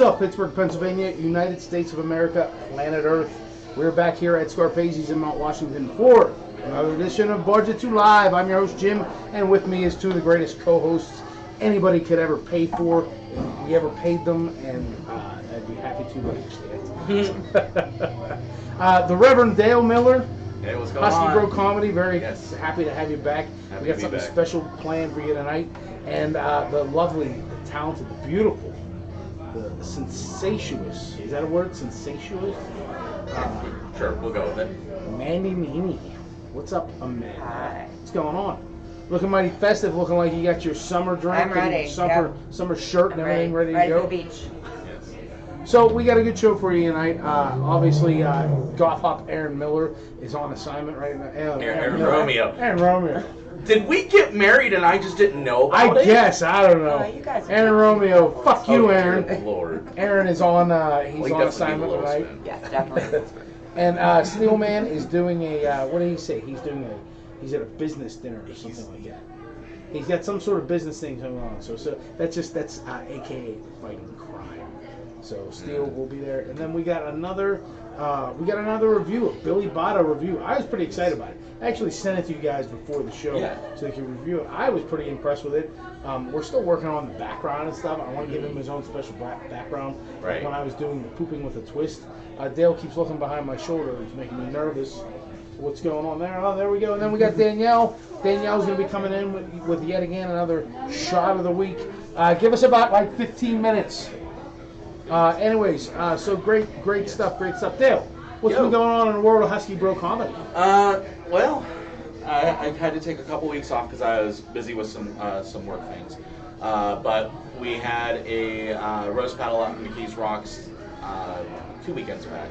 up, Pittsburgh, Pennsylvania, United States of America, planet Earth? We're back here at Scarpaci's in Mount Washington for another edition of Bar-jutsu Live. I'm your host, Jim, and with me is two of the greatest co-hosts anybody could ever pay for. If we ever paid them, and I'd be happy to, but the Reverend Dale Miller. Hey, what's going on? Husky Bro Comedy, very happy to have you back. We got something special planned for you tonight. And the lovely, the talented, the beautiful, the sensacious, is that a word? Sensacious? Sure, we'll go with it. Meineke. What's up, Amanda? Hi. What's going on? Looking mighty festive, looking like you got your summer drink I'm ready. and summer shirt and everything ready to Ready go. for the beach. So we got a good show for you tonight. Obviously, Goth Hop Aaron Miller is on assignment right now. Aaron Romeo. Aaron Romeo. Did we get married and I just didn't know about it? I guess. I don't know. You guys are Aaron Romeo. Fuck you, Aaron. Good Lord. Aaron is on. He's on assignment tonight. Yes, definitely. And Steelman is doing a. What did he say? He's at a business dinner or something like that. He's got some sort of business thing going on. So that's AKA fighting crime. So Steel will be there, and then we got another review, a Billy Botto review. I was pretty excited about it. I actually sent it to you guys before the show so they could review it. I was pretty impressed with it. We're still working on the background and stuff. I want to give him his own special background. Right. When I was doing the pooping with a twist, Dale keeps looking behind my shoulder. It's making me nervous. What's going on there? Oh, there we go. And then we got Danielle. Danielle's going to be coming in with yet again another shot of the week. Give us about like 15 minutes. So great stuff. Dale, what's been going on in the world of Husky Bro Comedy? Well, I had to take a couple weeks off because I was busy with some work things. But we had a roast battle up in McKees Rocks 2 weekends back.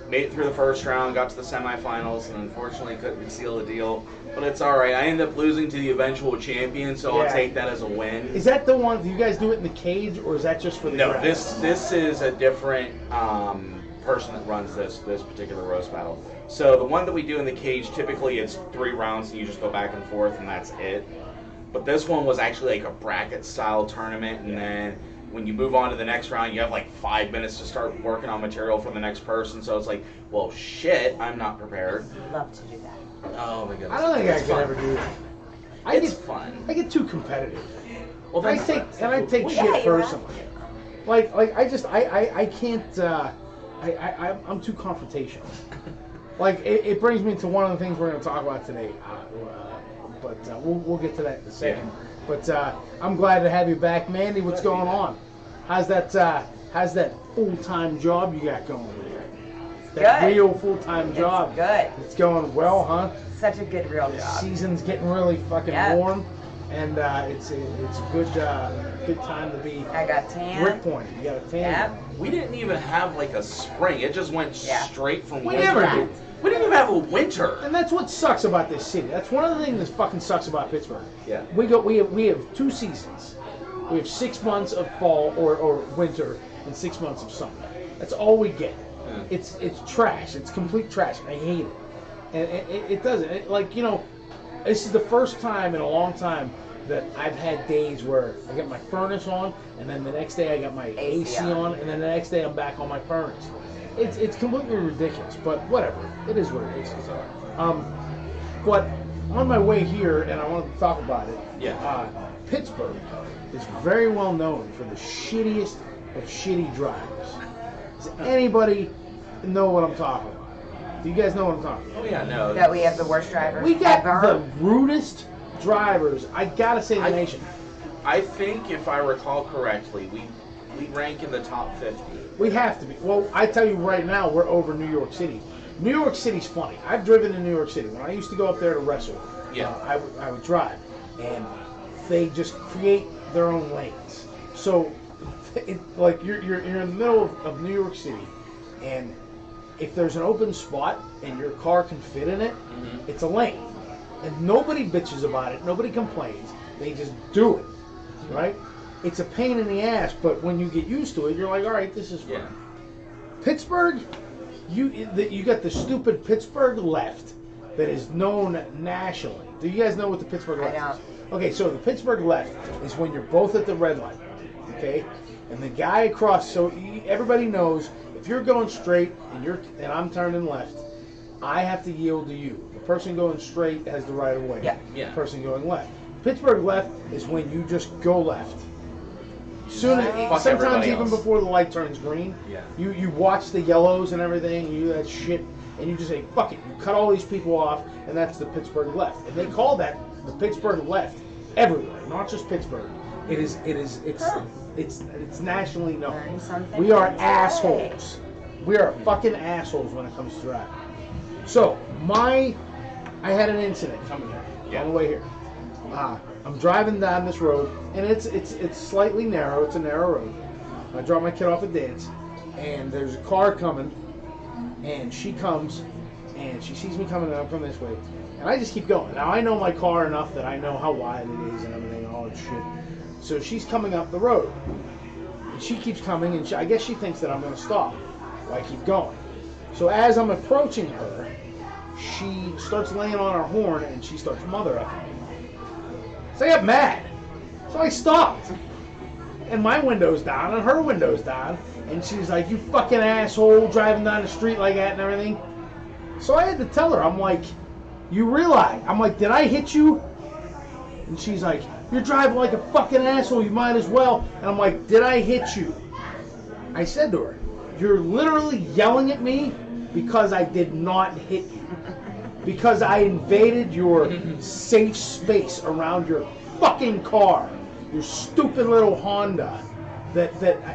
Made it through the first round, got to the semifinals, and unfortunately couldn't seal the deal. But it's all right. I ended up losing to the eventual champion, so I'll take that as a win. Is that the one? Do you guys do it in the cage, or is that just for the? No, this is a different person that runs this particular roast battle. So the one that we do in the cage, typically it's 3 rounds, and you just go back and forth, and that's it. But this one was actually like a bracket style tournament, and then when you move on to the next round, you have like 5 minutes to start working on material for the next person. So it's like, well, shit, I'm not prepared. Love to do that. Oh my goodness. I don't think I could ever do that. It's fun. I get too competitive. Well, I take shit personally. Like I can't. I'm too confrontational. Like it brings me to one of the things we're going to talk about today. But we'll get to that in a second. Yeah. But I'm glad to have you back, Mandy. What's going on? How's that full-time job you got going there? That real full-time job. It's good. It's going well, huh? Such a good real The job. season's getting really fucking warm, and it's a good time to be. I got tan. Brick point. You got a tan. Yep. We didn't even have like a spring. It just went straight from winter. Never did. We didn't even have a winter. And that's what sucks about this city. That's one of the things that fucking sucks about Pittsburgh. Yeah. We have 2 seasons. We have 6 months of fall or winter and 6 months of summer. That's all we get. Yeah. It's trash. It's complete trash. I hate it. And it doesn't. This is the first time in a long time that I've had days where I get my furnace on, and then the next day I got my AC on, and then the next day I'm back on my furnace. It's completely ridiculous, but whatever. It is what it is. But on my way here, and I wanted to talk about it. Yeah. Pittsburgh is very well known for the shittiest of shitty drivers. Does anybody know what I'm talking about? Do you guys know what I'm talking about? Oh yeah, no. That we have the worst drivers We got ever. the rudest drivers. I gotta say the nation. I think if I recall correctly, we rank in the top 50. We have to be. Well, I tell you right now, we're over New York City. New York City's funny. I've driven in New York City. When I used to go up there to wrestle, I would drive, and they just create their own lanes. So, you're in the middle of New York City, and if there's an open spot and your car can fit in it, it's a lane. And nobody bitches about it. Nobody complains. They just do it, right? It's a pain in the ass, but when you get used to it, you're like, all right, this is fun. Yeah. Pittsburgh, you got the stupid Pittsburgh left that is known nationally. Do you guys know what the Pittsburgh left is? Okay, so the Pittsburgh left is when you're both at the red light, okay? And the guy across, so everybody knows if you're going straight and I'm turning left, I have to yield to you. The person going straight has the right of way. Yeah. Yeah. The person going left. Pittsburgh left is when you just go left. Sometimes even before the light turns green, you watch the yellows and everything, you do that shit, and you just say, fuck it. You cut all these people off, and that's the Pittsburgh left. And they call that the Pittsburgh left everywhere, not just Pittsburgh. It's nationally known. We are assholes. We are fucking assholes when it comes to driving. So, I had an incident coming here, on the way here. I'm driving down this road, and it's slightly narrow. It's a narrow road. I drop my kid off at dance, and there's a car coming, and she comes, and she sees me coming, and I'm coming this way, and I just keep going. Now I know my car enough that I know how wide it is and everything, and all that shit. So she's coming up the road, and she keeps coming, and I guess she thinks that I'm going to stop. So I keep going. So as I'm approaching her, she starts laying on her horn, and she starts mother effing me. So I got mad. So I stopped. And my window's down, and her window's down. And she's like, you fucking asshole, driving down the street like that and everything. So I had to tell her, I'm like, you realize, I'm like, did I hit you? And she's like, you're driving like a fucking asshole, you might as well. And I'm like, did I hit you? I said to her, you're literally yelling at me because I did not hit you. Because I invaded your safe space around your fucking car, your stupid little Honda, that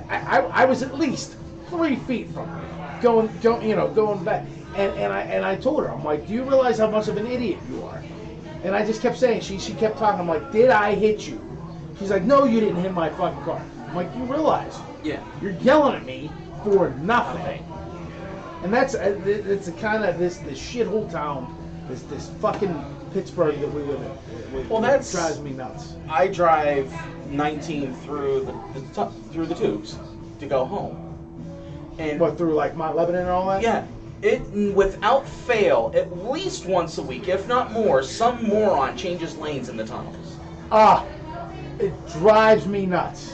I was at least 3 feet from her, going back, and I told her, I'm like, do you realize how much of an idiot you are? And I just kept saying, she kept talking, I'm like, did I hit you? She's like, no, you didn't hit my fucking car. I'm like, you realize, you're yelling at me for nothing. And that's it's a kind of this shithole town, this fucking Pittsburgh that we live in. Well, that drives me nuts. I drive 19 through the tubes to go home. And what, through like Mount Lebanon and all that? Yeah. It, without fail, at least once a week, if not more, some moron changes lanes in the tunnels. It drives me nuts.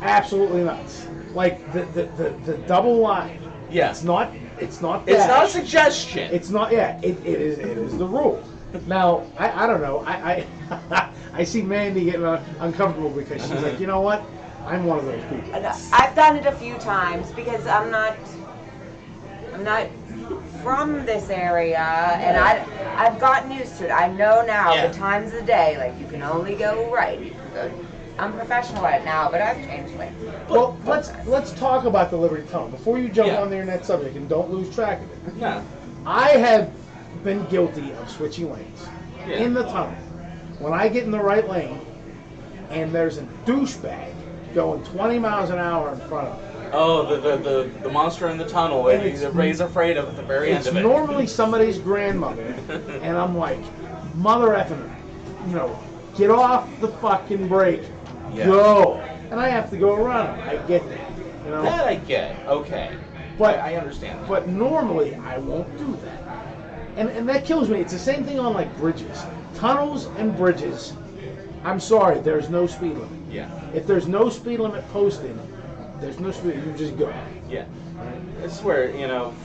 Absolutely nuts. Like the double line. Yeah. It's not It's not a suggestion. It's not. Yeah. It is the rule. Now I don't know. I see Mandy getting uncomfortable because she's like, you know what? I'm one of those people. I've done it a few times because I'm not from this area, and I've gotten used to it. I know now the times of the day, like you can only go right. I'm professional at it now, but I've changed lanes. Well, let's talk about the Liberty Tunnel before you jump on the internet subject, and don't lose track of it. No. I have been guilty of switching lanes in the tunnel. When I get in the right lane, and there's a douchebag going 20 miles an hour in front of me. Oh, the monster in the tunnel. Everybody's afraid of at the very end of it. It's normally somebody's grandmother, and I'm like, mother effing, get off the fucking brake, go, and I have to go around him. I get that, That I get. Okay, but I understand that. But normally I won't do that, and that kills me. It's the same thing on like bridges, tunnels, and bridges. I'm sorry, there's no speed limit. Yeah. If there's no speed limit posted, there's no speed. You just go. Yeah. I swear,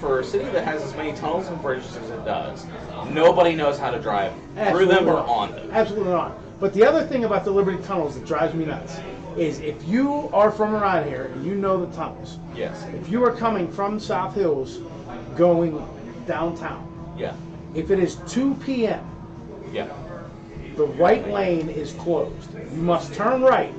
for a city that has as many tunnels and bridges as it does, nobody knows how to drive through them or on them. Absolutely not. But the other thing about the Liberty tunnels that drives me nuts is if you are from around here and you know the tunnels. Yes. If you are coming from South Hills going downtown. Yeah. If it is 2 p.m. Yeah. The right lane is closed. You must turn right.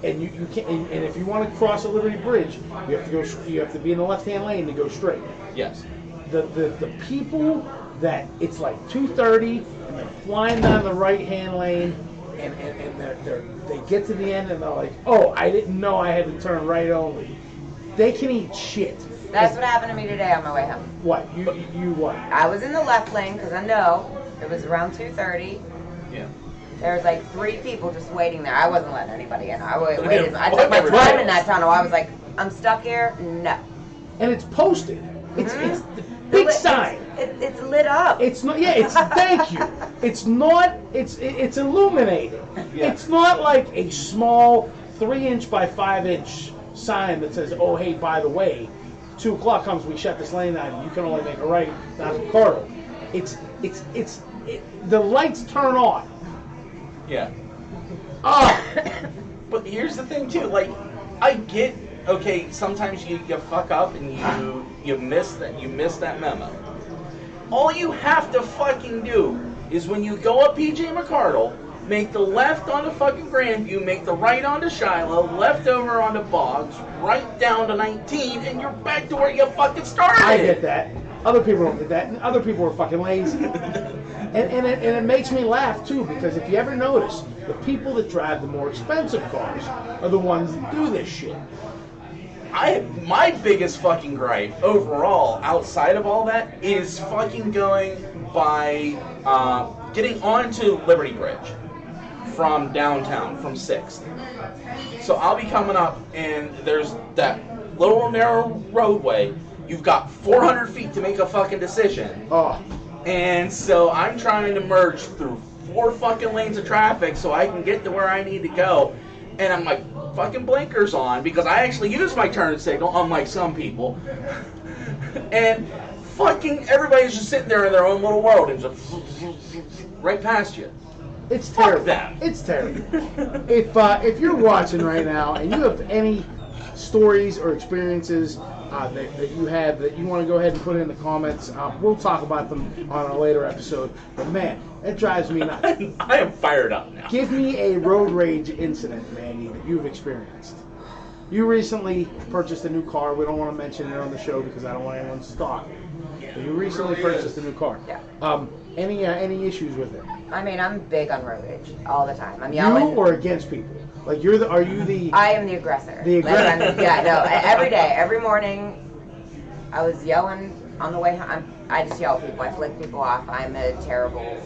And you can't. And if you want to cross a Liberty Bridge, you have to go. You have to be in the left-hand lane to go straight. Yes. The people that it's like 2:30 and they're flying down the right-hand lane, and they get to the end and they're like, oh, I didn't know I had to turn right only. They can eat shit. That's what happened to me today on my way home. What? You what? I was in the left lane because I know it was around 2:30. Yeah. There was like 3 people just waiting there. I wasn't letting anybody in. I waited. Yeah, I took my time in that tunnel. I was like, I'm stuck here. No. And it's posted. It's the big sign. It's lit up. It's not. Yeah. It's thank you. It's not. It's illuminated. Yeah. It's not like a small 3-inch by 5-inch sign that says, "Oh, hey, by the way, 2 o'clock comes, we shut this lane down. You can only make a right down to Ricardo." The lights turn on. Yeah. Oh. But here's the thing too, like, I get, okay, sometimes you fuck up and you miss that memo. All you have to fucking do is when you go up PJ McCardle, make the left onto fucking Grandview, make the right onto Shiloh, left over onto Boggs, right down to 19, and you're back to where you fucking started. I get that. Other people don't get that, and other people are fucking lazy. and it makes me laugh too, because if you ever notice, the people that drive the more expensive cars are the ones that do this shit. My biggest fucking gripe overall, outside of all that, is fucking going by, getting onto Liberty Bridge from downtown, from 6th. So I'll be coming up, and there's that little narrow roadway. You've got 400 feet to make a fucking decision. Oh. And so I'm trying to merge through 4 fucking lanes of traffic so I can get to where I need to go. And I'm like, fucking blinkers on, because I actually use my turn signal, unlike some people. And fucking everybody's just sitting there in their own little world and just right past you. It's terrible. Fuck them. It's terrible. If you're watching right now and you have any stories or experiences that you have that you want to go ahead and put in the comments, we'll talk about them on a later episode. But man, it drives me nuts. I am fired up now. Give me a road rage incident, Manny, that you've experienced. You recently purchased a new car. We don't want to mention it on the show because I don't want anyone to stalk. But you recently purchased a new car. Yeah. Any issues with it? I mean, I'm big on road rage all the time. I'm yelling. You or against people? Like are you the? I am the aggressor. The aggressor. Like, yeah, no. Every day, every morning, I was yelling on the way home. I just yell at people. I flick people off. I'm a terrible.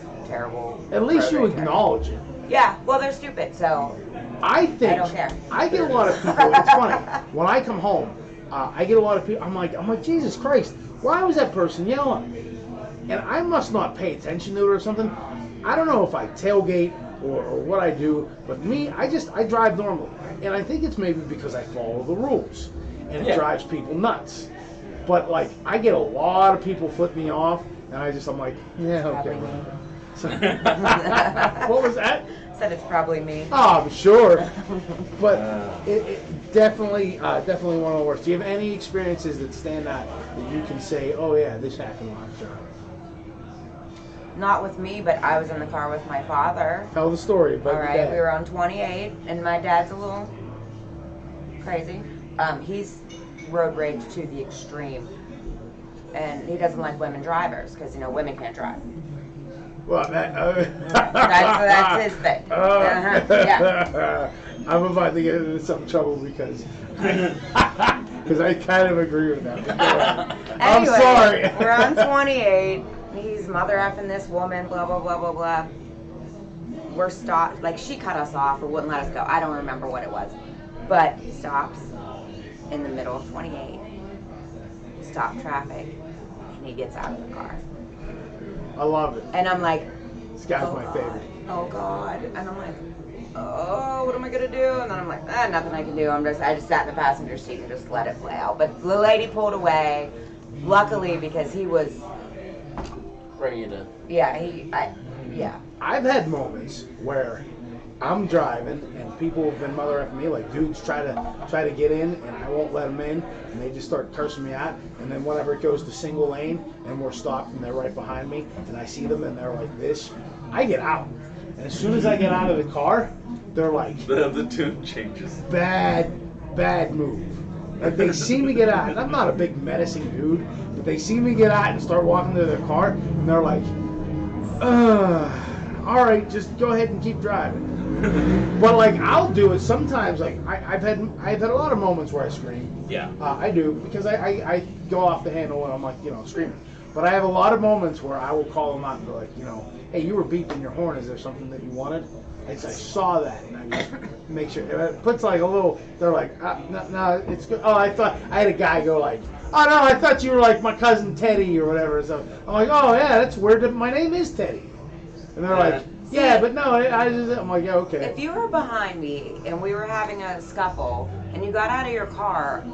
At least you road rager. acknowledge it. Yeah. Well, they're stupid, so. I think I don't care. I get a lot of people. It's funny when I come home. I get a lot of people. I'm like, Jesus Christ! Why was that person yelling? And I must not pay attention to it or something. I don't know if I tailgate or what I do, but me, I drive normally. And I think it's maybe because I follow the rules. And it drives people nuts. But like, I get a lot of people flip me off, and I'm like, yeah, okay. So, what was that? Said it's probably me. Oh, I'm sure. But it definitely one of the worst. Do you have any experiences that stand out that you can say, oh yeah, this happened last time? Not with me, but I was in the car with my father. Tell the story. All right, we were on 28, and my dad's a little crazy. He's road rage to the extreme, and he doesn't like women drivers because women can't drive. Well, that's his thing. Yeah. I'm about to get into some trouble because I kind of agree with that. I'm Anyway, sorry. We're on 28. He's mother effing this woman, blah, blah, blah, blah, blah. We're stopped. Like, she cut us off or wouldn't let us go. I don't remember what it was. But he stops in the middle of 28. Stop traffic. And he gets out of the car. I love it. And I'm like, This guy's my favorite. Oh, God. And I'm like, oh, what am I going to do? And then I'm like, nothing I can do. I just sat in the passenger seat and just let it play out. But the lady pulled away, luckily, because he was... Ready to... Yeah, I've had moments where I'm driving and people have been mother effing me, like dudes try to get in and I won't let them in and they just start cursing me out, and then whenever it goes to single lane and we're stopped and they're right behind me and I see them and they're like this, I get out. And as soon as I get out of the car, they're like... The tune changes. Bad move. Like they see me get out, and I'm not a big menacing dude, but they see me get out and start walking to their car, and they're like, all right, just go ahead and keep driving. But like, I'll do it sometimes. Like I've had a lot of moments where I scream. Yeah. I do, because I go off the handle and I'm like, screaming. But I have a lot of moments where I will call them out and be like, hey, you were beeping your horn. Is there something that you wanted? I saw that, and I just make sure. It puts like a little. They're like, no, it's good. Oh, I had a guy go like, oh no, I thought you were like my cousin Teddy or whatever. So I'm like, oh yeah, that's weird. My name is Teddy. And they're like, Yeah, but no, I'm like, yeah, okay. If you were behind me and we were having a scuffle and you got out of your car,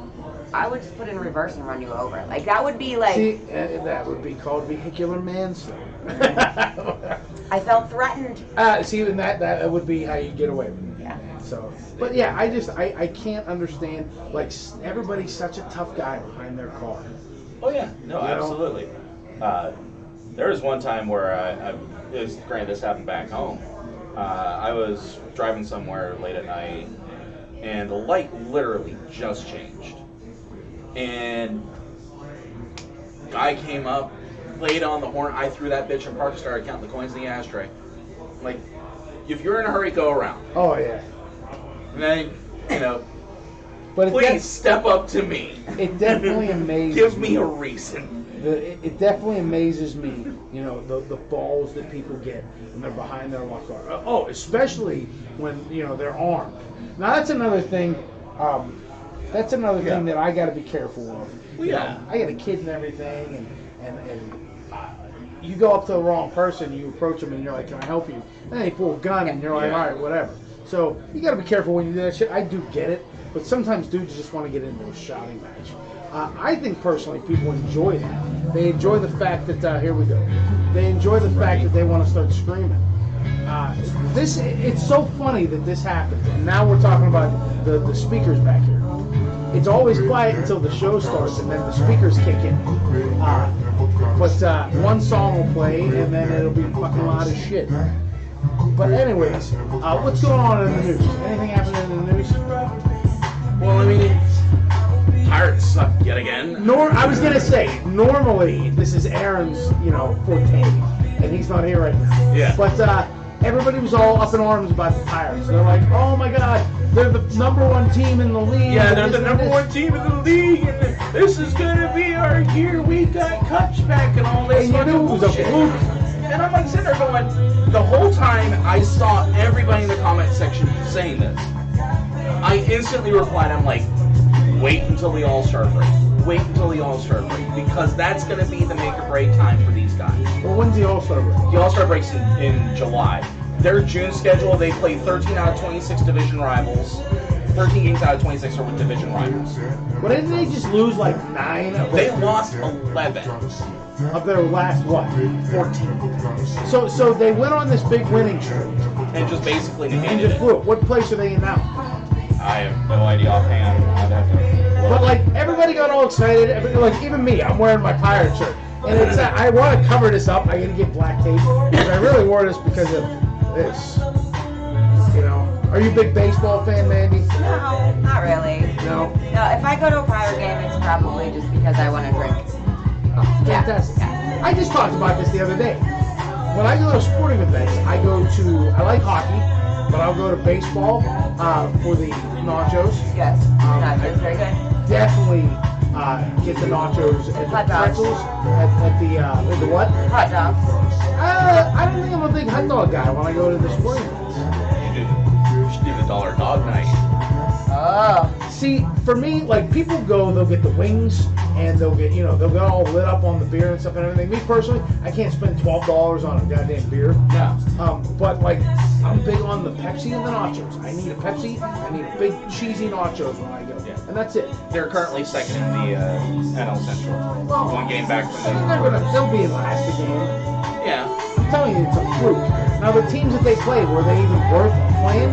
I would just put it in reverse and run you over. Like, that would be like... See, that would be called vehicular manslaughter. I felt threatened. See, and that would be how you get away with it. Yeah. So, but yeah, I can't understand, like, everybody's such a tough guy behind their car. Oh, yeah. No, You know? absolutely. There was one time where granted, this happened back home. I was driving somewhere late at night, and the light literally just changed. And guy came up, laid on the horn. I threw that bitch in park and started counting the coins in the ashtray. Like, if you're in a hurry, go around. Oh, yeah. And then, But please step up to me. It definitely amazes Give me a reason. It definitely amazes me, the balls that people get when they're behind their locked car. Oh, especially when, they're armed. Now, that's another thing. Thing that I got to be careful of. Yeah. I got a kid and everything, and you go up to the wrong person, you approach them, and you're like, "Can I help you?" And then they pull a gun, and you're like, "All right, whatever." So you got to be careful when you do that shit. I do get it, but sometimes dudes just want to get into a shouting match. I think personally, people enjoy that. They enjoy the fact that here we go. They enjoy the fact that they want to start screaming. It's so funny that this happens, and now we're talking about the speakers back here. It's always quiet until the show starts, and then the speakers kick in. But one song will play, and then it'll be fucking loud as shit. But anyways, what's going on in the news? Anything happening in the news? Well, I mean, Pirates suck yet again. I was gonna say, normally this is Aaron's, forte, and he's not here right now. Yeah. But everybody was all up in arms about the Pirates. They're like, "Oh my God, they're the #1 team in the league." Yeah, they're the #1 team in the league, and this is gonna be our year. We got cups back and all this. And you knew it was a fluke. And I'm like sitting there going, the whole time I saw everybody in the comment section saying this, I instantly replied, I'm like, wait until the All-Star break. Wait until the All-Star break, because that's going to be the make or break time for these guys. Well, when's the All-Star break? The All-Star break's in July. Their June schedule, they play 13 out of 26 division rivals. 13 games out of 26 are with division rivals. Well, didn't they just lose like 9 of They their, lost 11. of their last, 14. So they went on this big winning streak And just basically and negated just it. blew it. What place are they in now? I have no idea offhand. I'd have to. But like everybody got all excited. Like even me, I'm wearing my pirate shirt, and it's I want to cover this up. I gotta get black tape, but I really wore this because of this. Are you a big baseball fan, Mandy? No, not really. No. No, if I go to a Pirate game, it's probably just because I want to drink. Oh, Yeah. fantastic. I just talked about this the other day. When I go to sporting events, I like hockey, but I'll go to baseball for the nachos. Yes, nachos, very good. Definitely get the nachos at the Hot dogs. pretzels at the what? Hot dogs. I don't think I'm a big hot dog guy when I go to the sporting events. You should do the dollar dog night. Oh. See, for me, like people go, they'll get the wings and they'll get all lit up on the beer and stuff and everything. Me personally, I can't spend $12 on a goddamn beer. Yeah. But like, I'm big on the Pepsi and the nachos. I need a Pepsi. I need a big cheesy nachos when I go, and that's it. They're currently second in the NL Central. Well, One game back from They'll be in last again. Yeah. I'm telling you, it's a fluke. Now the teams that they played, were they even worth playing?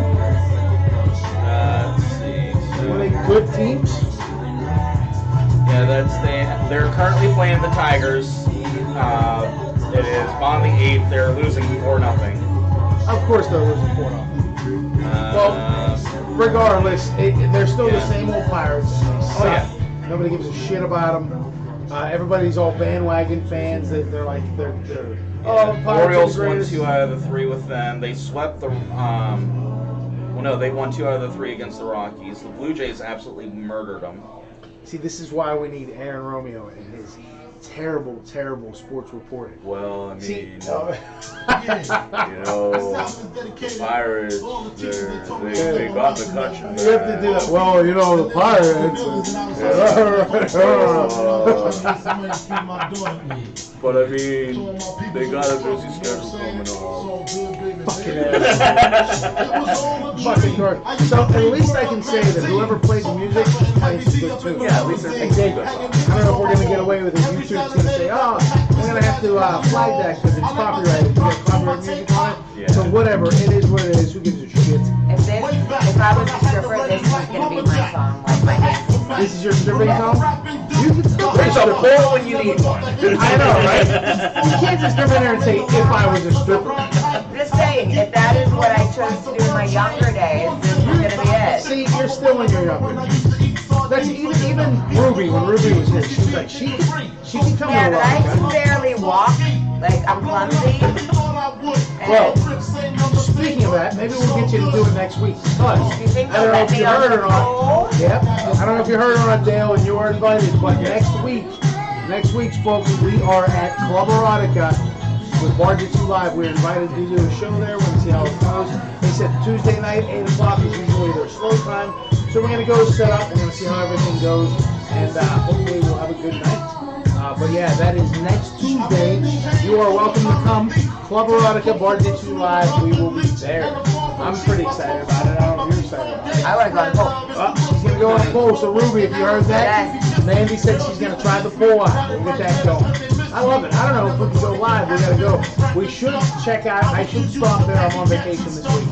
Let's see. Were they good teams? Yeah, they're currently playing the Tigers. It is on the 8th. They're losing 4-0. Of course they're losing 4-0. Well, regardless, they're still the same old Pirates. Oh yeah. Nobody gives a shit about them. Everybody's all bandwagon fans. They're Pirates Orioles are the won greatest. 2 out of the 3 with them. They swept the. They won 2 out of the 3 against the Rockies. The Blue Jays absolutely murdered them. See, this is why we need Aaron Romeo and his terrible, terrible sports reporting. Well, I mean, See, you know, the Pirates, they got the country. You have to do that. Well, you know, the Pirates. But I mean, they got a busy schedule coming on. Fucking ass. Fucking dork. So at least I can say that whoever plays the music plays good too. Yeah, at least they're making good. I don't know if we're gonna get away with it. YouTube's gonna say, "Oh, we're gonna have to flag that because it's copyrighted. We got copyright music on it." Yeah. So whatever, it is what it is. Who gives a shit? If I was a stripper, this was gonna be my song, like my dance. This is your stripping song? You can still play There's a pole when you need one. I know, right? You can't just come in there and say, "If I was a stripper." I'm just saying, if that is what I chose to do in my younger days, this is gonna be it. See, you're still in your younger days. That's even Ruby, when Ruby was here, she was like, she can come Yeah, to but I can rock. barely walk. Like, I'm clumsy. Well, speaking of that, maybe we'll get you to do it next week. But You think I don't know they'll if let you me on heard the or not. pole? Yep. I don't know if you heard or not, Dale, and you are invited. But next week's folks, we are at Club Erotica with Bar-jutsu Live. We're invited to do a show there. We're going to see how it goes. They said Tuesday night, 8 o'clock is usually their slow time. So we're going to go set up. We're going to see how everything goes. And hopefully we'll have a good night. But yeah, that is next Tuesday. You are welcome to come. Club Erotica, Bar-jutsu Live. We will be there. I'm pretty excited about it. I don't know if you're excited about it. I want to go on pole. She's going to go on the pole. So Ruby, if you heard that, Mandy said she's going to try the pole out. We'll get that going. I love it. I don't know if we can go live. We got to go. We should check out. I should stop there. I'm on vacation this week.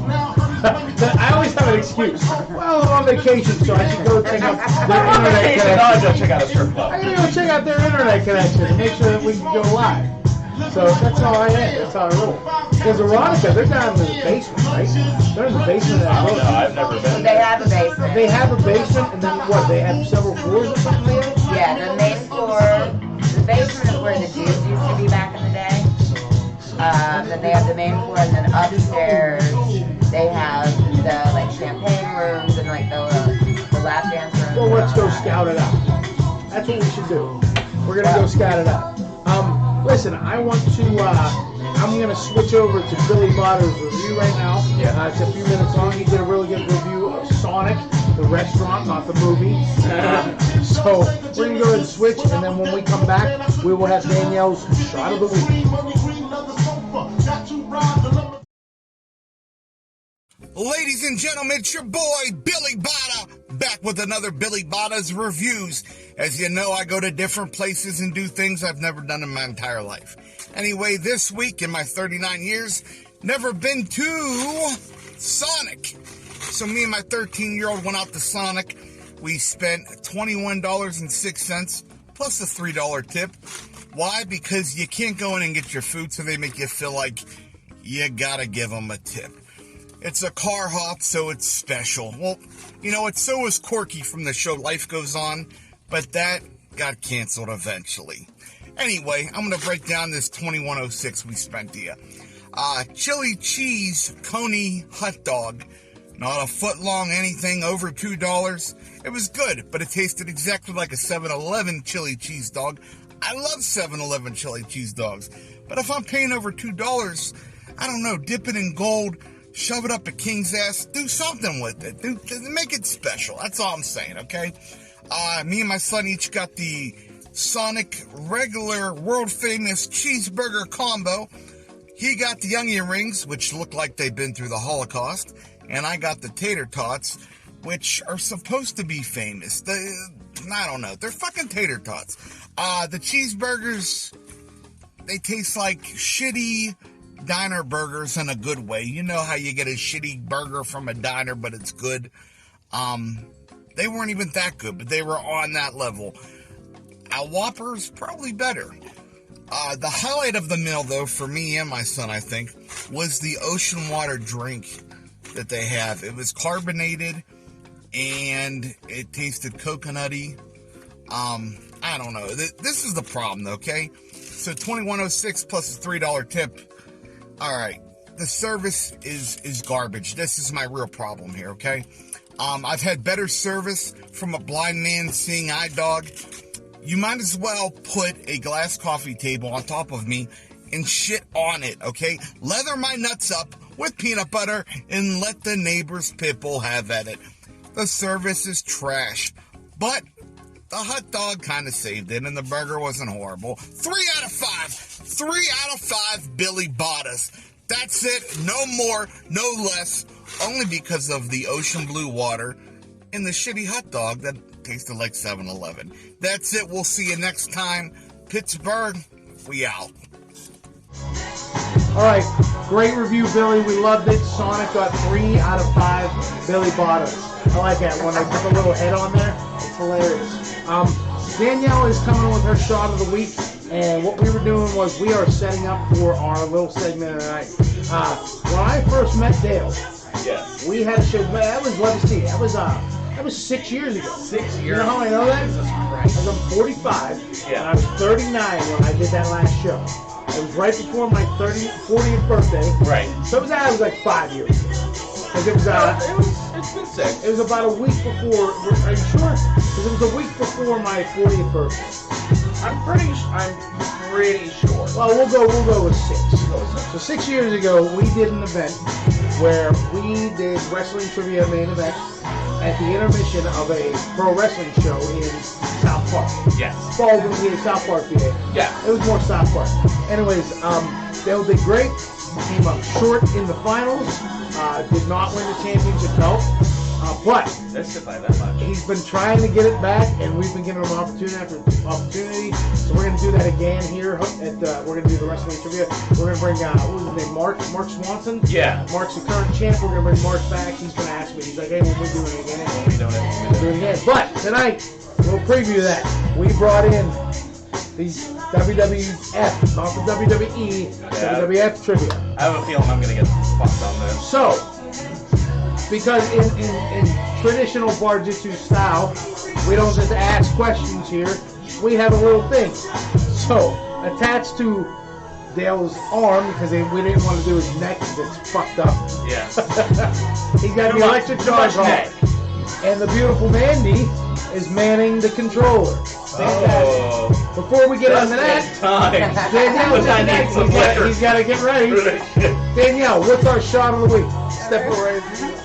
I always have an excuse. Well, I'm on vacation, so I should go check out their internet connection. I'll go check out a strip club. I gotta go check out their internet connection and make sure that we can go live. So that's how I am. That's how I roll. Because Erotica, they're down in the basement, right? They're in the basement of that No, building. I've never been They there. have a basement. They have a basement, and then what? They have several floors or something there? Yeah, the main floor, the basement is where the Jews used to be back in the day. Then they have the main floor, and then upstairs they have the like champagne rooms and like the lap dance rooms. Well, let's go scout it out. That's what we should do. We're gonna go scout it out. Listen, I want to. I'm gonna switch over to Billy Botter's review right now. Yeah. It's a few minutes long. He did a really good review of Sonic, the restaurant, not the movie. So we're gonna go ahead and switch, and then when we come back, we will have Danielle's shot of the week. Ladies and gentlemen, it's your boy, Billy Bada, back with another Billy Bada's Reviews. As you know, I go to different places and do things I've never done in my entire life. Anyway, this week, in my 39 years, never been to Sonic. So me and my 13-year-old went out to Sonic. We spent $21.06 plus a $3 tip. Why? Because you can't go in and get your food, so they make you feel like you gotta give them a tip. It's a car hop, so it's special. Well, you know, it's so is Corky from the show Life Goes On, but that got canceled eventually. Anyway, I'm going to break down this $21.06 we spent here. Chili cheese coney hot dog. Not a foot long, anything over $2. It was good, but it tasted exactly like a 7-Eleven chili cheese dog. I love 7-Eleven chili cheese dogs. But if I'm paying over $2, I don't know, dip it in gold, shove it up a king's ass, do something with it. Make it special. That's all I'm saying, okay? Me and my son each got the Sonic regular world-famous cheeseburger combo. He got the onion rings, which look like they've been through the Holocaust. And I got the tater tots, which are supposed to be famous. I don't know. They're fucking tater tots. The cheeseburgers, they taste like shitty diner burgers in a good way. You know how you get a shitty burger from a diner, but it's good. They weren't even that good, but they were on that level. A Whopper's probably better. The highlight of the meal, though, for me and my son, I think, was the ocean water drink that they have. It was carbonated, and it tasted coconutty. I don't know. This is the problem, okay? So $21.06 plus a $3 tip. All right, the service is garbage. This is my real problem here, okay? I've had better service from a blind man seeing eye dog. you might as well put a glass coffee table on top of me and shit on it, okay? Leather my nuts up with peanut butter and let the neighbor's pit bull have at it. The service is trash, but the hot dog kind of saved it, and the burger wasn't horrible. 3 out of 5. 3 out of 5 Billy Bottas. That's it. No more, no less. Only because of the ocean blue water and the shitty hot dog that tasted like 7-Eleven. That's it. We'll see you next time. Pittsburgh, we out. All right, great review, Billy. We loved it. Sonic got 3 out of 5 Billy Bottas. I like that when they put the little head on there. It's hilarious. Danielle is coming with her shot of the week, and what we were doing was we are setting up for our little segment tonight. When I first met Dale, we had a show. That was, let me see, that was 6 years ago. 6 years. You know how I know that? Jesus Christ. I was 45, Yeah. and I was 39 when I did that last show. It was right before my 40th birthday. Right. So that was like 5 years ago. Like it was, It's been 6. it was about a week before. Are you sure? Because it was a week before my 40th birthday. I'm pretty sure. Well, we'll go with 6. So 6 years ago, we did an event where we did wrestling trivia main event at the intermission of a pro wrestling show in South Park. Yes. Baldwin, PA, South Park, PA. Yeah. It was more South Park. Anyways, Dale did great. Came up short in the finals. Did not win the championship belt. But That's it by that much. he's been trying to get it back, and we've been giving him opportunity after opportunity. So we're going to do that again here. We're going to do the wrestling trivia. We're going to bring, what was his name, Mark Swanson? Yeah. Mark's the current champ. We're going to bring Mark back. He's going to ask me. He's like, hey, when we doing it again? We don't have to Do it again. But tonight, we'll preview that. We brought in the WWF, not the WWE, WWF trivia. I have a feeling I'm going to get fucked on this. So, because in traditional Bar-jutsu style, we don't just ask questions here. We have a little thing. So, attached to Dale's arm, because we didn't want to do his neck because it's fucked up. Yeah. He's got the electric charge on. And the beautiful Mandy is manning the controller. Fantastic. Before we get into that, Danielle, he's got to get ready. Danielle, what's our shot of the week? Step forward.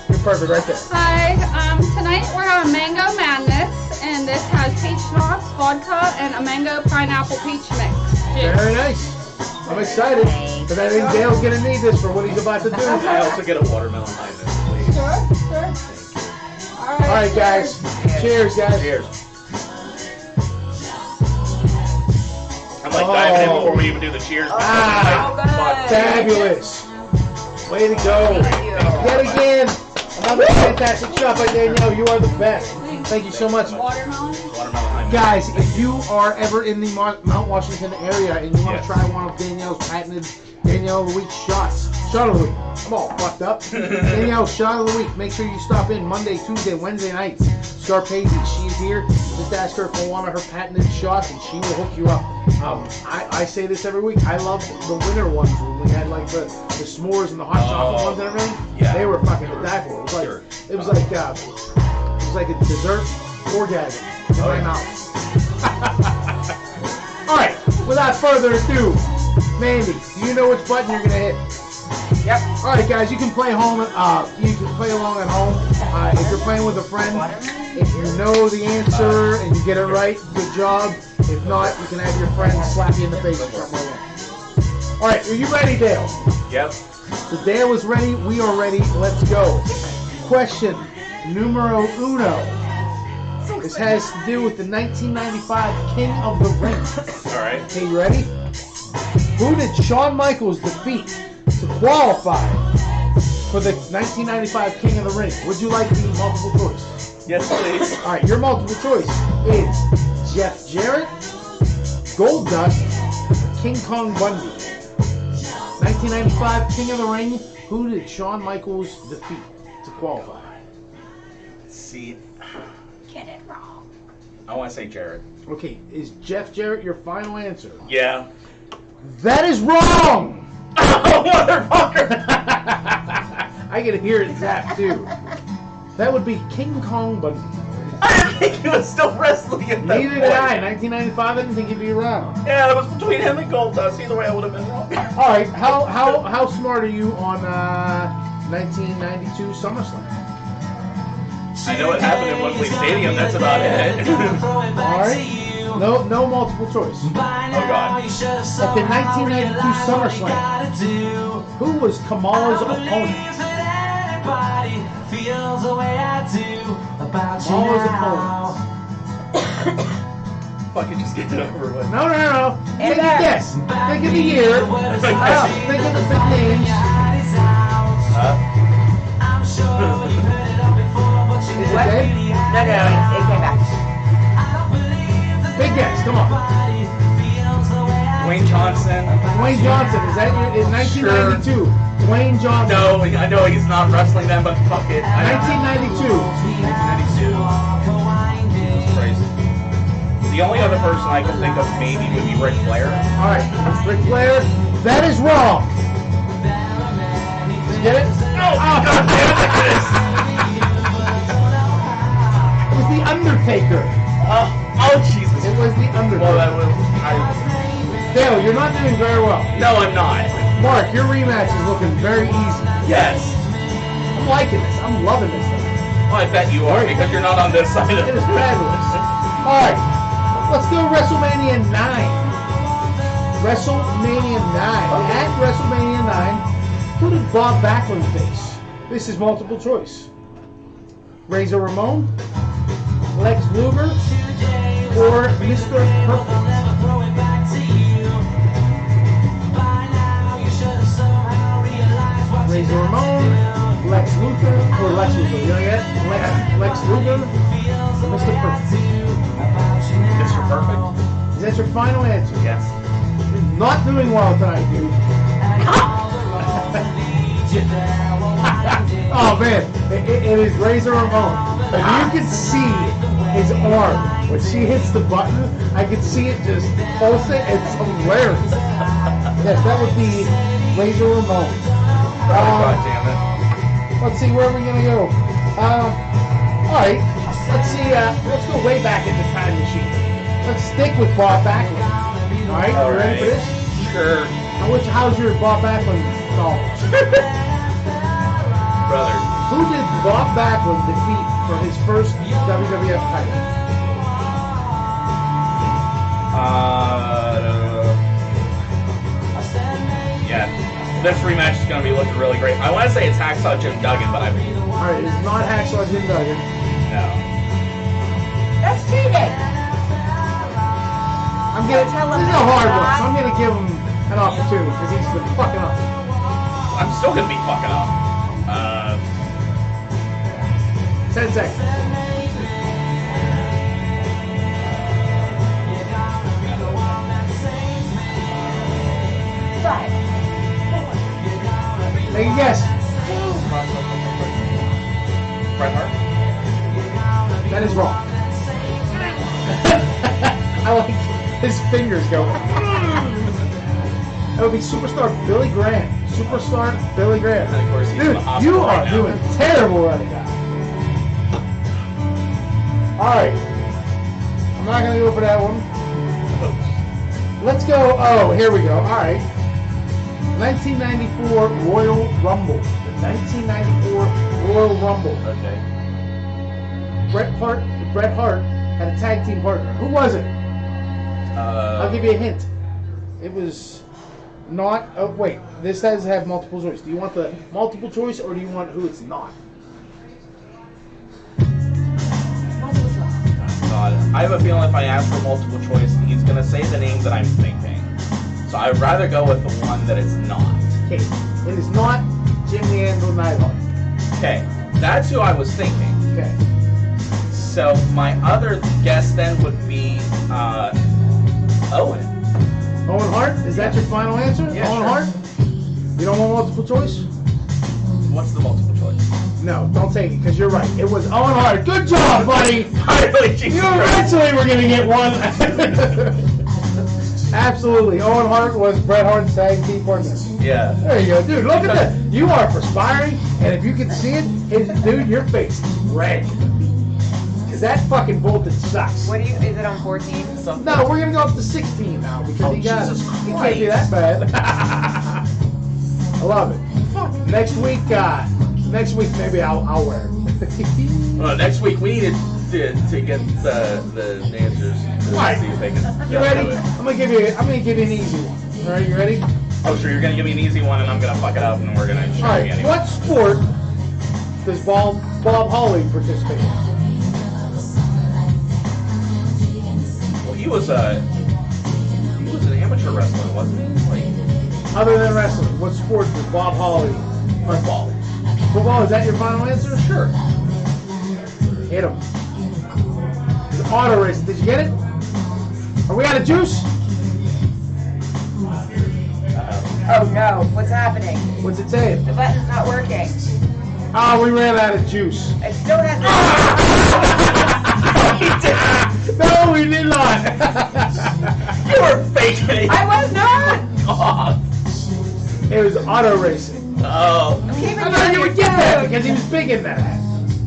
You're perfect right there. Hi, tonight we're having Mango Madness, and this has peach schnapps, vodka, and a mango pineapple peach mix. Cheers. Very nice. I'm excited because I think Dale's going to need this for what he's about to do. I also get a watermelon behind this, please. Sure. All right, guys. Cheers, guys. Cheers. I'm like diving in before we even do the cheers. Fabulous. Way to go. Yet again, another fantastic shot by Danielle. You are the best. Thank you so much. Watermelon? Watermelon. Guys, if you are ever in the Mount Washington area and you want to try one of Danielle's patented Danielle of the Week shots, shot of the week. I'm all fucked up. Danielle's shot of the week. Make sure you stop in Monday, Tuesday, Wednesday nights. Scarpaci, she's here. Just ask her for one of her patented shots and she will hook you up. I say this every week. I love the winter ones when we had like the s'mores and the hot chocolate ones and everything. Yeah. They were fucking to die for. It was like a dessert orgasm in my mouth. All right, without further ado, Mandy, do you know which button you're gonna hit? Yep. All right, guys, you can play home. You can play along at home. If you're playing with a friend, if you know the answer and you get it right, good job. If not, you can have your friend slap you in the face or something like that. All right, are you ready, Dale? Yep. So Dale is ready. We are ready. Let's go. Question numero uno. This has to do with the 1995 King of the Ring. All right. Okay, you ready? Who did Shawn Michaels defeat to qualify for the 1995 King of the Ring? Would you like the multiple choice? Yes, please. All right, your multiple choice is Jeff Jarrett, Goldust, King Kong Bundy. 1995 King of the Ring. Who did Shawn Michaels defeat to qualify? See, Get it wrong. I want to say Jared. Okay, is Jeff Jarrett your final answer? Yeah. That is wrong! Oh, motherfucker! I can hear it zap too. That would be King Kong Bundy. I didn't think he was still wrestling at that Neither did I. 1995, I didn't think he'd be around. Yeah, that was between him and Goldust. Either way, I would have been wrong. All right, how smart are you on 1992 SummerSlam? I know it happened in Wembley Stadium. That's about it. All right, no multiple choice. Oh God. At the 1992 SummerSlam, who was Kamala's opponent? Kamala's opponent. Fucking just get it over with. No. Take a guess. Think of the year. Think of the big names. Is it What? dead? No, it came back. Big guess. Come on. Dwayne Johnson. Dwayne Johnson. Is that in 1992? Dwayne Johnson. No, I know he's not wrestling then, but fuck it. 1992. 1992. That's crazy. The only other person I can think of maybe would be Ric Flair. All right, Ric Flair. That is wrong. Did you get it? No! Oh, God damn it! It was the Undertaker. Oh, Jesus. It was the Undertaker. Well, that was... Dale, you're not doing very well. No, I'm not. Mark, your rematch is looking very easy. Yes. I'm liking this. I'm loving this thing. Well, I bet you are, because you're not on this side of It is fabulous. All right, let's go WrestleMania 9. WrestleMania 9. At WrestleMania 9, who did Bob Backlund face? This is multiple choice. Razor Ramon, Lex Luger, or Mr. Perfect? Razor Ramon, Lex Luger, or Lex Luger, you know yet? Lex Luger, Mr. Perfect. Mr. Perfect? Is that your final answer? Yes. You're not doing well tonight, dude. Oh man, it is Razor Ramon. If you can see his arm when she hits the button, I can see it just pulsing. It's hilarious. Yes, that would be Razor Ramon. God damn it. Let's see, where are we gonna go? All right, let's see. Let's go way back in the time machine. Let's stick with Bob Backlund. All right, you ready for this? Sure. How's your Bob Backlund knowledge? Brother. Who did Bob Backlund defeat for his first WWF title? Yeah. This rematch is going to be looking really great. I want to say it's Hacksaw Jim Duggan, but I mean... Alright, it's not Hacksaw Jim Duggan. No. That's cheating. I'm gonna, this is a hard one, so I'm going to give him an opportunity because he's been fucking up. I'm still going to be fucking up. 10 seconds. Five. Take a guess. Bret Hart? That is wrong. I like his fingers going. That would be Superstar Billy Graham. Superstar Billy Graham. And of course, he's in Dude, the hospital you are right now. doing terrible right now. Alright. I'm not going to go for that one. Let's go. Oh, here we go. Alright. 1994 Royal Rumble. The 1994 Royal Rumble. Okay. Bret Hart had a tag team partner. Who was it? I'll give you a hint. It was not. Oh, wait. This does have multiple choice. Do you want the multiple choice or do you want who it's not? God, I have a feeling if I ask for multiple choice, he's going to say the name that I'm thinking. So I'd rather go with the one that it's not. Okay. It is not Jim the Anvil Neidhart. Okay. That's who I was thinking. Okay. So my other guess then would be Owen. Owen Hart? Is that your final answer? Yeah, Owen sure. Hart? You don't want multiple choice? What's the multiple choice? No, don't take it because you're right. It was Owen Hart. Good job, buddy. Really, Jesus You Christ. eventually were going to get one. Absolutely. Owen Hart was Bret Hart's tag team partner. Yeah. There you go. Dude, look at that. You are perspiring, and if you can see it, dude, your face is red. because that fucking voltage sucks. What do you? Is it on 14? No, we're gonna go up to 16 now because he got Jesus it can't be Christ. that bad. I love it. Next week maybe I'll wear it. Well, next week we need to get the answers to Right. see if they can. You ready? I'm gonna give you an easy one. All right, you ready? Oh, sure. You're gonna give me an easy one, and I'm gonna fuck it up, and we're gonna show All you right. anyway. What sport does Bob Holly participate in? Well, he was an amateur wrestler, wasn't he? Like Other than wrestling, what sport does Bob Holly? football. Football. Is that your final answer? Sure. Hit him. It's auto racing. Did you get it? Are we out of juice? Oh no! What's happening? What's it saying? The button's not working. Oh, we ran out of juice. It still has. No, we did not. You were faking. I was not. God. It was auto racing. Oh. I thought you would get that because he was big in that.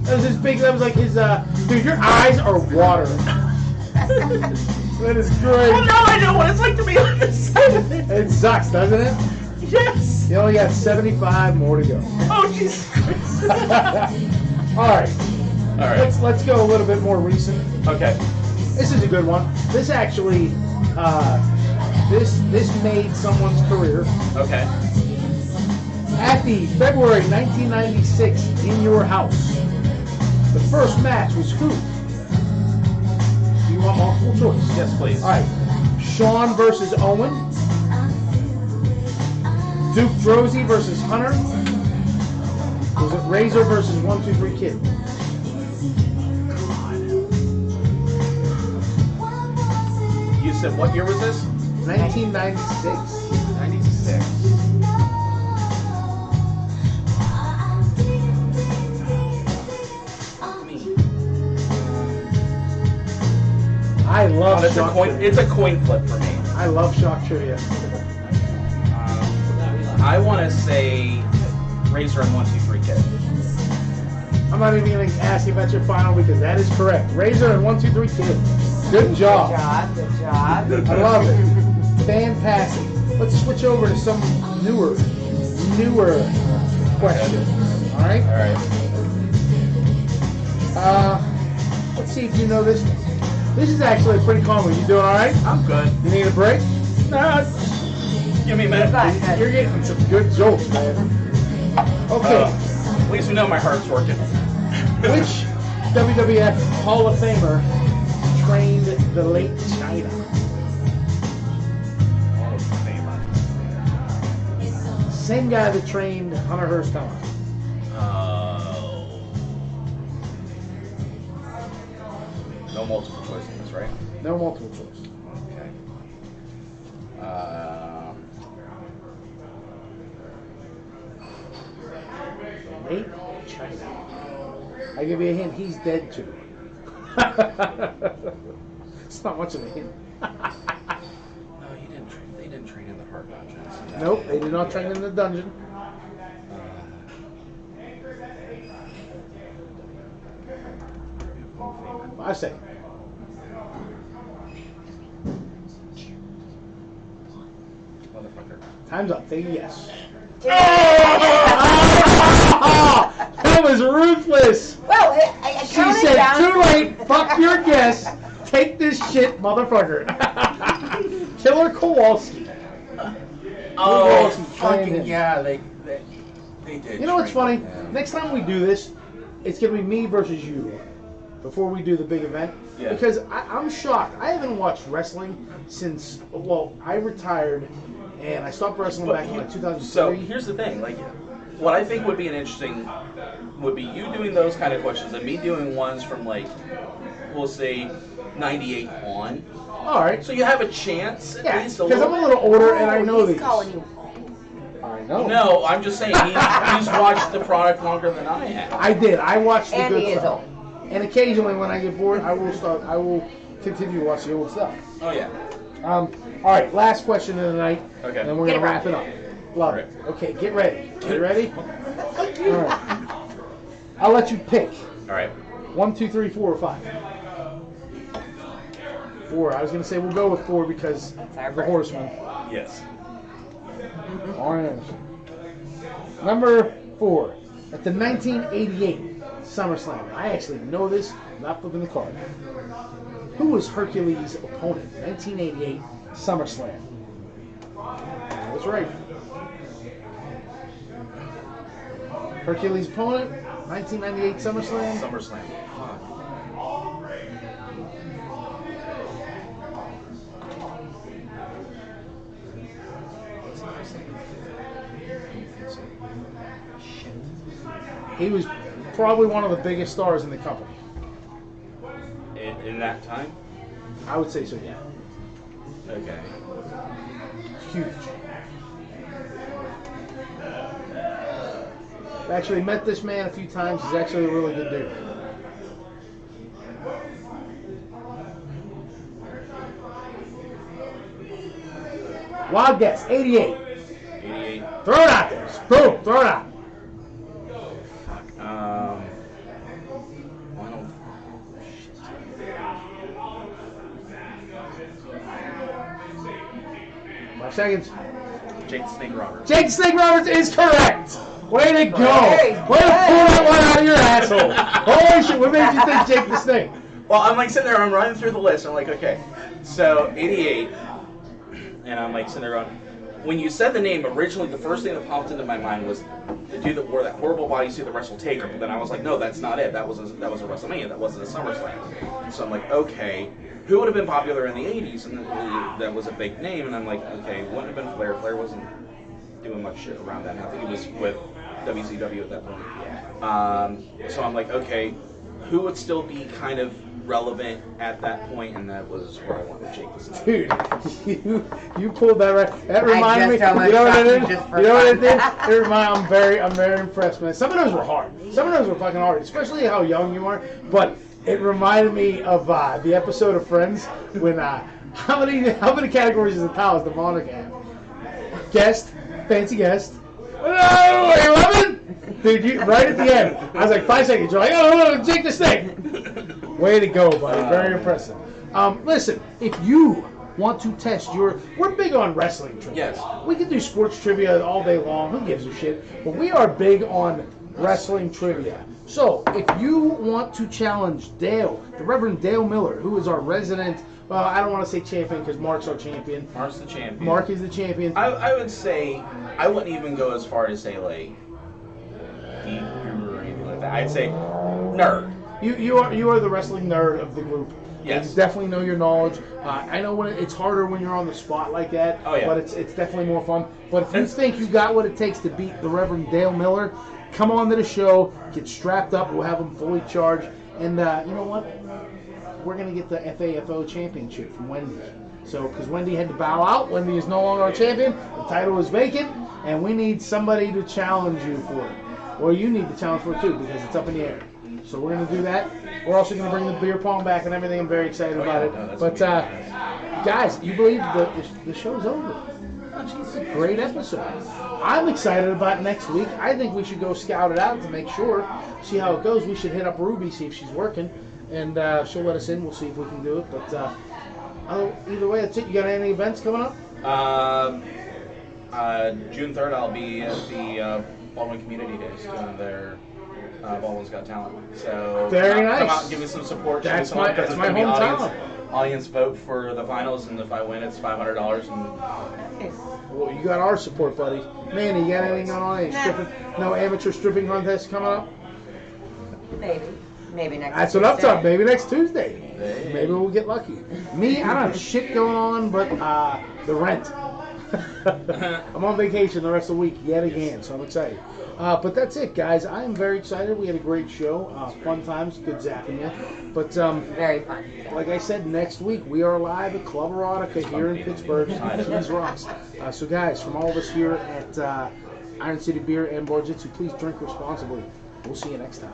That was his big. That was like his. Dude, your eyes are water. That is great. Well, now I know what it's like to be on the side of it. It sucks, doesn't it? Yes. You only got 75 more to go. Oh, Jesus Christ. All right. All right. Let's go a little bit more recent. Okay. This is a good one. This actually, this made someone's career. Okay. At the February 1996 In Your House, the first match was who? Do you want multiple choice? Yes, please. All right. Shawn versus Owen. Duke Droese versus Hunter. Was it Razor versus 1-2-3 Kid? You said what year was this? 1996. 96. I love It's a shock coin. trivia. It's a coin flip for me. I love shock trivia. I want to say Razor and 1-2-3 Kid. I'm not even going to ask you about your final because that is correct. Razor and 1-2-3 Kid. Good job. Good job. I love it. Fantastic. Let's switch over to some newer questions. All right. All right. Let's see if you know this one. This is actually pretty common. You doing all right? I'm good. You need a break? Nah, give me a minute. You're getting some good jokes, man. Okay. At least we know my heart's working. Which WWF Hall of Famer trained the late China? Hall of Famer. Same guy that trained Hunter Hearst Helmsley. No multiple choice in this, right? No multiple choice. Okay. Late China. I give you a hint. He's dead too. It's not much of a hint. No, he didn't. They didn't train in the Hart Dungeons. Nope, they did not train in the dungeon. I say. Motherfucker. Time's up. Say yes. Well, That was ruthless. I She counted said, down. too late. Fuck your guess. Take this shit, motherfucker. Killer Kowalski. Oh, Kowalski trained fucking him. yeah, they did. You know what's funny? train him. Next time we do this, it's going to be me versus you before we do the big event. Yeah. Because I'm shocked. I haven't watched wrestling since, well, I retired and I stopped wrestling back in like 2003. So here's the thing, like, what I think would be an interesting would be you doing those kind of questions and me doing ones from like, we'll say, 98 on. All right. So you have a chance at Yeah, least because I'm a little older and I know he's these. calling you. I know. No, I'm just saying he's watched the product longer than I have. I did. I watched the And good he is stuff. old. And occasionally when I get bored, I will continue to watch the old stuff. Oh yeah. All right, last question of the night. Okay. And then we're Get gonna it wrap it up. Love it. Okay, get ready. Get ready? All right. I'll let you pick. All right. 1, 2, 3, 4, or 5? 4. I was going to say we'll go with 4 because of the Horseman. Yes. Arn Anderson. Number 4. At the 1988 SummerSlam. I actually know this, not flipping the card. Who was Hercules' opponent? 1988 SummerSlam. That's right. Hercules' opponent, 1998 SummerSlam. SummerSlam. He was probably one of the biggest stars in the company. In that time? I would say so, yeah. Okay. Huge. I've actually met this man a few times. He's actually a really good dude. Wild guess, 88. 88. Throw it out there. Boom, throw it out. I don't. 5 seconds. Jake the Snake Roberts. Jake the Snake Roberts is correct. Way to go. Very Way to pull that one out of your asshole. Holy shit, what made you think Jake the Snake? Well, I'm like sitting there, I'm running through the list, I'm like, okay. So, 88, and I'm like sitting there going, when you said the name, originally the first thing that popped into my mind was the dude that wore that horrible bodysuit that wrestled Taker, but then I was like, no, that's not it. That was a WrestleMania, that wasn't a SummerSlam. So I'm like, okay, who would have been popular in the 80s? And that was a big name, and I'm like, okay, wouldn't have been Flair. Flair wasn't doing much shit around that. I think he was with WCW at that point. So I'm like, okay, who would still be kind of relevant at that point, and that was where I wanted to shake this. Dude, you pulled that right. That reminded me. You know what it did? You know what it did? I'm very impressed, man. Some of those were hard. Some of those were fucking hard, especially how young you are. But it reminded me of the episode of Friends when how many categories of the towels does Meineke have? Guest, fancy guest. Oh, 11? Dude, you right at the end. I was like 5 seconds. You're like, oh, Jake the Snake. Way to go, buddy. Very impressive. Listen, if you want to test we're big on wrestling trivia. Yes. We can do sports trivia all day long. Who gives a shit? But we are big on wrestling trivia. So, if you want to challenge Dale, the Reverend Dale Miller, who is our resident, well, I don't want to say champion because Mark's our champion. Mark's the champion. Mark is the champion. I would say, I wouldn't even go as far as say, like, deep guru or anything like that. I'd say nerd. You are the wrestling nerd of the group. Yes. You definitely know your knowledge. I know it's harder when you're on the spot like that. Oh, yeah. But it's definitely more fun. But if you think you got what it takes to beat the Reverend Dale Miller, come on to the show. Get strapped up. We'll have them fully charged. And you know what? We're gonna get the FAFO championship from Wendy. So because Wendy had to bow out, Wendy is no longer our champion. The title is vacant, and we need somebody to challenge you for it. Or you need to challenge for it too because it's up in the air. So we're going to do that. We're also going to bring the beer pong back and everything. I'm very excited about it. No, but, guys, you believe the show's over. It's a great episode. I'm excited about next week. I think we should go scout it out to make sure, see how it goes. We should hit up Ruby, see if she's working, and she'll let us in. We'll see if we can do it. But either way, that's it. You got any events coming up? June 3rd, I'll be at the Baldwin Community Days doing their Baldwin's Got Talent. So very nice. Come out and give me some support. That's my hometown. Audience vote for the finals, and if I win, it's $500. Well, you got our support, buddy. Manny, you got anything going on? Any stripping? No amateur stripping contest coming up? Maybe next. That's what I'm talking. Maybe next Tuesday. Maybe we'll get lucky. Me, I don't have shit going on, but the rent. I'm on vacation the rest of the week yet again, so I'm excited. But that's it, guys. I am very excited. We had a great show. Fun times. Good zapping you. But very fun. Like I said, next week we are live at Club Erotica here in Pittsburgh. Keys Rocks. So, guys, from all of us here at Iron City Beer and Bar-jutsu, please drink responsibly. We'll see you next time.